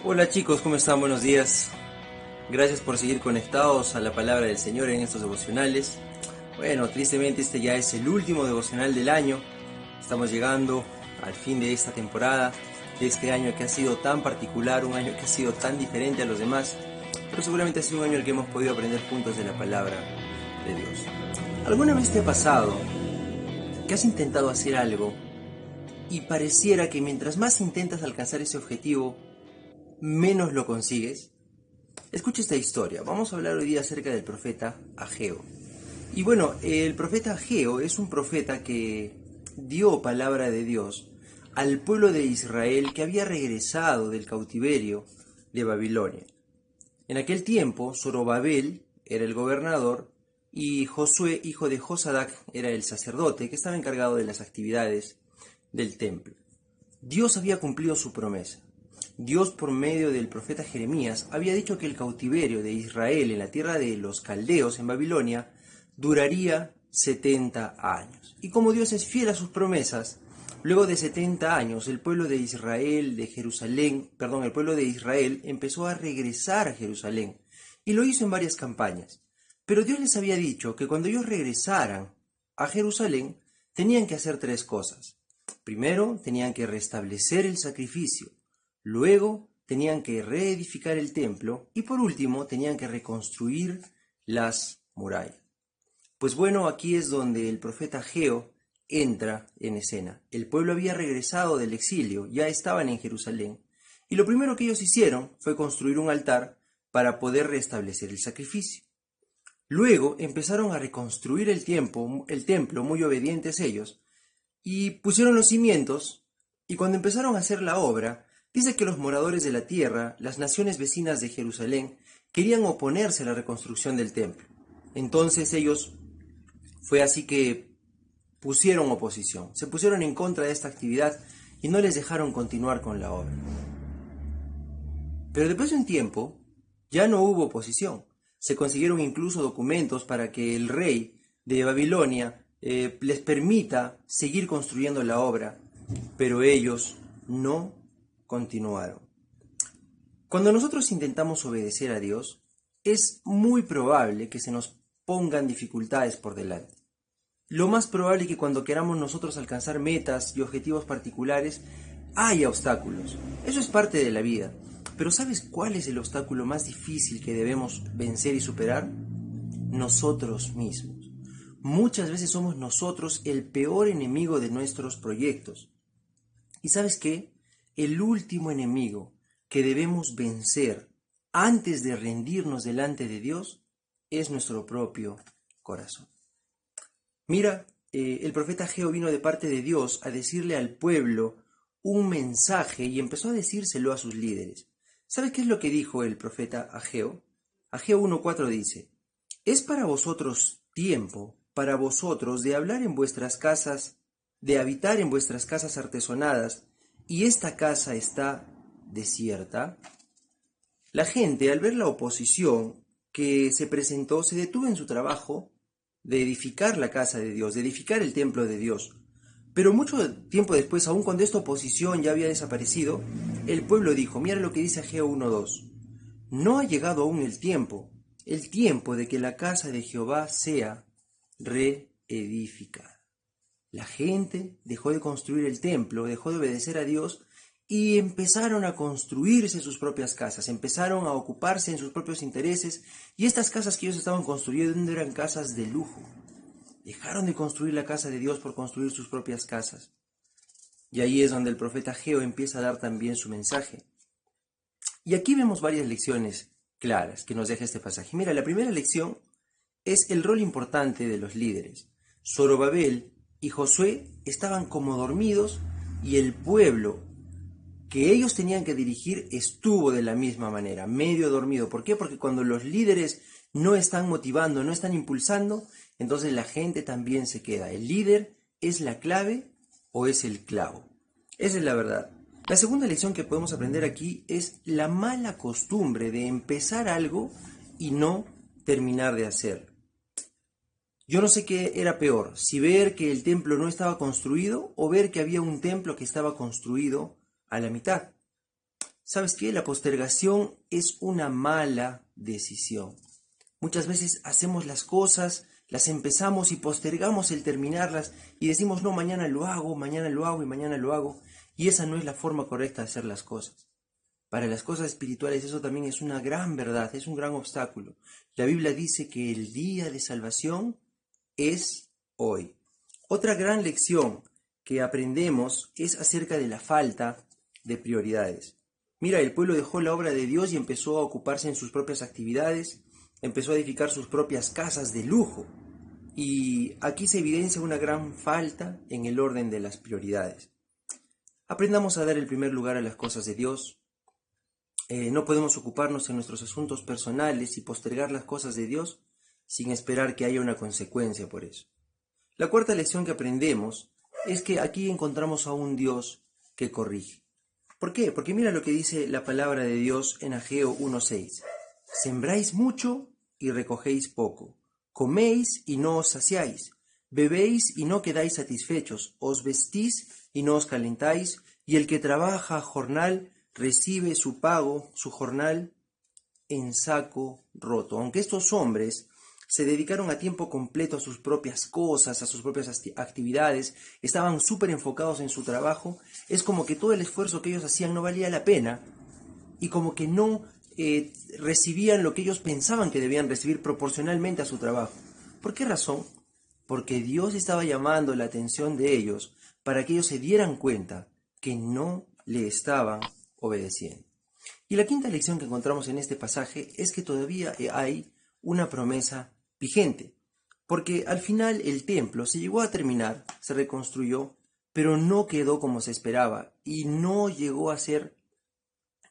Hola chicos, ¿cómo están? Buenos días. Gracias por seguir conectados a la palabra del Señor en estos devocionales. Bueno, tristemente este ya es el último devocional del año. Estamos llegando al fin de esta temporada, de este año que ha sido tan particular, un año que ha sido tan diferente a los demás, pero seguramente ha sido un año en el que hemos podido aprender juntos de la palabra de Dios. ¿Alguna vez te ha pasado que has intentado hacer algo y pareciera que mientras más intentas alcanzar ese objetivo, menos lo consigues? Escucha esta historia. Vamos a hablar hoy día acerca del profeta Ageo. Y bueno, el profeta Ageo es un profeta que dio palabra de Dios al pueblo de Israel que había regresado del cautiverio de Babilonia. En aquel tiempo, Zorobabel era el gobernador y Josué, hijo de Josadac, era el sacerdote que estaba encargado de las actividades del templo. Dios había cumplido su promesa. Dios, por medio del profeta Jeremías, había dicho que el cautiverio de Israel en la tierra de los caldeos en Babilonia duraría 70 años. Y como Dios es fiel a sus promesas, luego de 70 años el pueblo de Israel el pueblo de Israel empezó a regresar a Jerusalén y lo hizo en varias campañas. Pero Dios les había dicho que cuando ellos regresaran a Jerusalén tenían que hacer tres cosas. Primero, tenían que restablecer el sacrificio. Luego, tenían que reedificar el templo. Y por último, tenían que reconstruir las murallas. Pues bueno, aquí es donde el profeta Ageo entra en escena. El pueblo había regresado del exilio, ya estaban en Jerusalén. Y lo primero que ellos hicieron fue construir un altar para poder restablecer el sacrificio. Luego empezaron a reconstruir el templo, muy obedientes ellos, y pusieron los cimientos, y cuando empezaron a hacer la obra, dice que los moradores de la tierra, las naciones vecinas de Jerusalén, querían oponerse a la reconstrucción del templo. Entonces ellos, fue así que pusieron oposición, se pusieron en contra de esta actividad y no les dejaron continuar con la obra. Pero después de un tiempo, ya no hubo oposición. Se consiguieron incluso documentos para que el rey de Babilonia les permita seguir construyendo la obra, pero ellos no continuaron. Cuando nosotros intentamos obedecer a Dios, es muy probable que se nos pongan dificultades por delante. Lo más probable es que cuando queramos nosotros alcanzar metas y objetivos particulares, haya obstáculos. Eso es parte de la vida. Pero ¿sabes cuál es el obstáculo más difícil que debemos vencer y superar? Nosotros mismos. Muchas veces somos nosotros el peor enemigo de nuestros proyectos. ¿Y sabes qué? El último enemigo que debemos vencer antes de rendirnos delante de Dios es nuestro propio corazón. Mira, el profeta Ageo vino de parte de Dios a decirle al pueblo un mensaje y empezó a decírselo a sus líderes. ¿Sabes qué es lo que dijo el profeta Ageo? Ageo 1:4 dice: Es para vosotros tiempo, para vosotros de hablar en vuestras casas, de habitar en vuestras casas artesonadas, y esta casa está desierta. La gente, al ver la oposición que se presentó, se detuvo en su trabajo de edificar la casa de Dios, de edificar el templo de Dios. Pero mucho tiempo después, aun cuando esta oposición ya había desaparecido, el pueblo dijo, mira lo que dice Ageo 1:2, no ha llegado aún el tiempo de que la casa de Jehová sea reedificada. La gente dejó de construir el templo, dejó de obedecer a Dios y empezaron a construirse sus propias casas, empezaron a ocuparse en sus propios intereses y estas casas que ellos estaban construyendo eran casas de lujo. Dejaron de construir la casa de Dios por construir sus propias casas. Y ahí es donde el profeta Ageo empieza a dar también su mensaje. Y aquí vemos varias lecciones claras que nos deja este pasaje. Mira, la primera lección es el rol importante de los líderes. Zorobabel y Josué estaban como dormidos y el pueblo que ellos tenían que dirigir estuvo de la misma manera, medio dormido. ¿Por qué? Porque cuando los líderes no están motivando, no están impulsando, entonces la gente también se queda. ¿El líder es la clave o es el clavo? Esa es la verdad. La segunda lección que podemos aprender aquí es la mala costumbre de empezar algo y no terminar de hacerlo. Yo no sé qué era peor, si ver que el templo no estaba construido o ver que había un templo que estaba construido a la mitad. ¿Sabes qué? La postergación es una mala decisión. Muchas veces hacemos las cosas, las empezamos y postergamos el terminarlas y decimos, no, mañana lo hago y mañana lo hago. Y esa no es la forma correcta de hacer las cosas. Para las cosas espirituales eso también es una gran verdad, es un gran obstáculo. La Biblia dice que el día de salvación es hoy. Otra gran lección que aprendemos es acerca de la falta de prioridades. Mira, el pueblo dejó la obra de Dios y empezó a ocuparse en sus propias actividades, empezó a edificar sus propias casas de lujo. Y aquí se evidencia una gran falta en el orden de las prioridades. Aprendamos a dar el primer lugar a las cosas de Dios. No podemos ocuparnos en nuestros asuntos personales y postergar las cosas de Dios sin esperar que haya una consecuencia por eso. La cuarta lección que aprendemos es que aquí encontramos a un Dios que corrige. ¿Por qué? Porque mira lo que dice la palabra de Dios en Ageo 1:6. Sembráis mucho y recogéis poco. Coméis y no os saciáis. Bebéis y no quedáis satisfechos. Os vestís y no os calentáis. Y el que trabaja a jornal recibe su pago, su jornal, en saco roto. Aunque estos hombres se dedicaron a tiempo completo a sus propias cosas, a sus propias actividades, estaban súper enfocados en su trabajo, es como que todo el esfuerzo que ellos hacían no valía la pena y como que no recibían lo que ellos pensaban que debían recibir proporcionalmente a su trabajo. ¿Por qué razón? Porque Dios estaba llamando la atención de ellos para que ellos se dieran cuenta que no le estaban obedeciendo. Y la quinta lección que encontramos en este pasaje es que todavía hay una promesa vigente, porque al final el templo se llegó a terminar, se reconstruyó, pero no quedó como se esperaba y no llegó a ser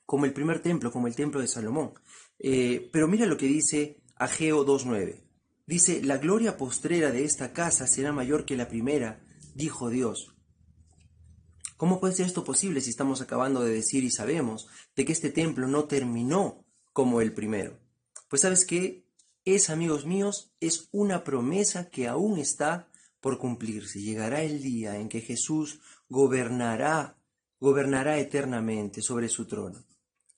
como el primer templo, como el templo de Salomón. Pero mira lo que dice Ageo 2:9. Dice, la gloria postrera de esta casa será mayor que la primera, dijo Dios. ¿Cómo puede ser esto posible si estamos acabando de decir y sabemos de que este templo no terminó como el primero? Pues ¿sabes qué? Amigos míos, es una promesa que aún está por cumplirse. Llegará el día en que Jesús gobernará eternamente sobre su trono.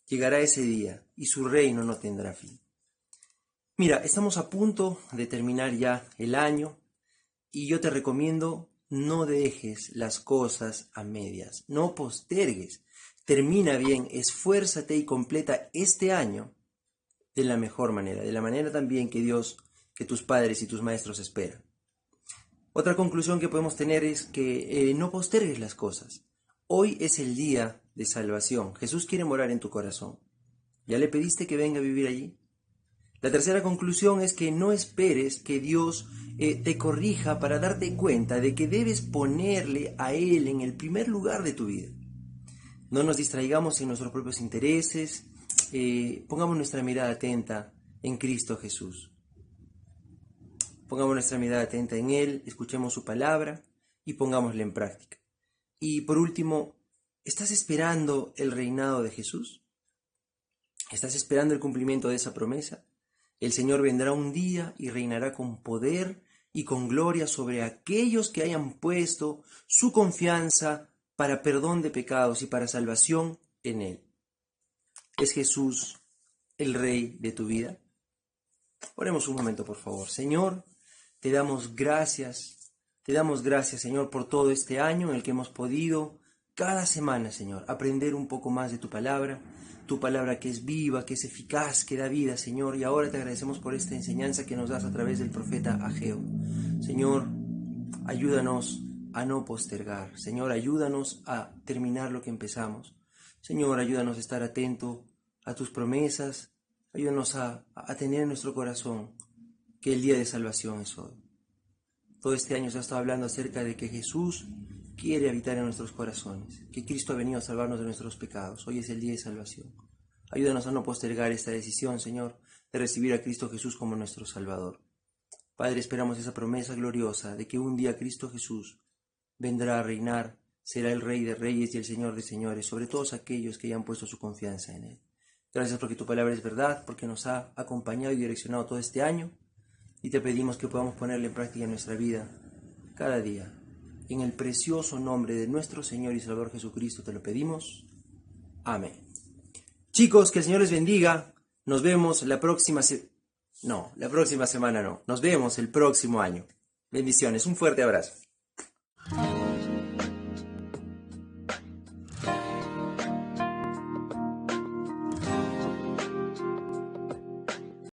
Llegará ese día y su reino no tendrá fin. Mira, estamos a punto de terminar ya el año y yo te recomiendo no dejes las cosas a medias, no postergues, termina bien, esfuérzate y completa este año de la mejor manera, de la manera también que Dios, que tus padres y tus maestros esperan. Otra conclusión que podemos tener es que no postergues las cosas. Hoy es el día de salvación. Jesús quiere morar en tu corazón. ¿Ya le pediste que venga a vivir allí? La tercera conclusión es que no esperes que Dios te corrija para darte cuenta de que debes ponerle a Él en el primer lugar de tu vida. No nos distraigamos en nuestros propios intereses, pongamos nuestra mirada atenta en Cristo Jesús. Pongamos nuestra mirada atenta en Él, escuchemos su palabra y pongámosla en práctica. Y por último, ¿estás esperando el reinado de Jesús? ¿Estás esperando el cumplimiento de esa promesa? El Señor vendrá un día y reinará con poder y con gloria sobre aquellos que hayan puesto su confianza para perdón de pecados y para salvación en Él. ¿Es Jesús el Rey de tu vida? Oremos un momento, por favor. Señor, te damos gracias, Señor, por todo este año en el que hemos podido cada semana, Señor, aprender un poco más de tu palabra que es viva, que es eficaz, que da vida, Señor, y ahora te agradecemos por esta enseñanza que nos das a través del profeta Ageo. Señor, ayúdanos a no postergar, Señor, ayúdanos a terminar lo que empezamos. Señor, ayúdanos a estar atento a tus promesas, ayúdanos a tener en nuestro corazón que el día de salvación es hoy. Todo este año se ha estado hablando acerca de que Jesús quiere habitar en nuestros corazones, que Cristo ha venido a salvarnos de nuestros pecados. Hoy es el día de salvación. Ayúdanos a no postergar esta decisión, Señor, de recibir a Cristo Jesús como nuestro Salvador. Padre, esperamos esa promesa gloriosa de que un día Cristo Jesús vendrá a reinar, será el Rey de Reyes y el Señor de Señores, sobre todos aquellos que hayan puesto su confianza en Él. Gracias porque tu palabra es verdad, porque nos ha acompañado y direccionado todo este año, y te pedimos que podamos ponerla en práctica en nuestra vida cada día. En el precioso nombre de nuestro Señor y Salvador Jesucristo te lo pedimos. Amén. Chicos, que el Señor les bendiga. Nos vemos la próxima No, la próxima semana no. Nos vemos el próximo año. Bendiciones. Un fuerte abrazo.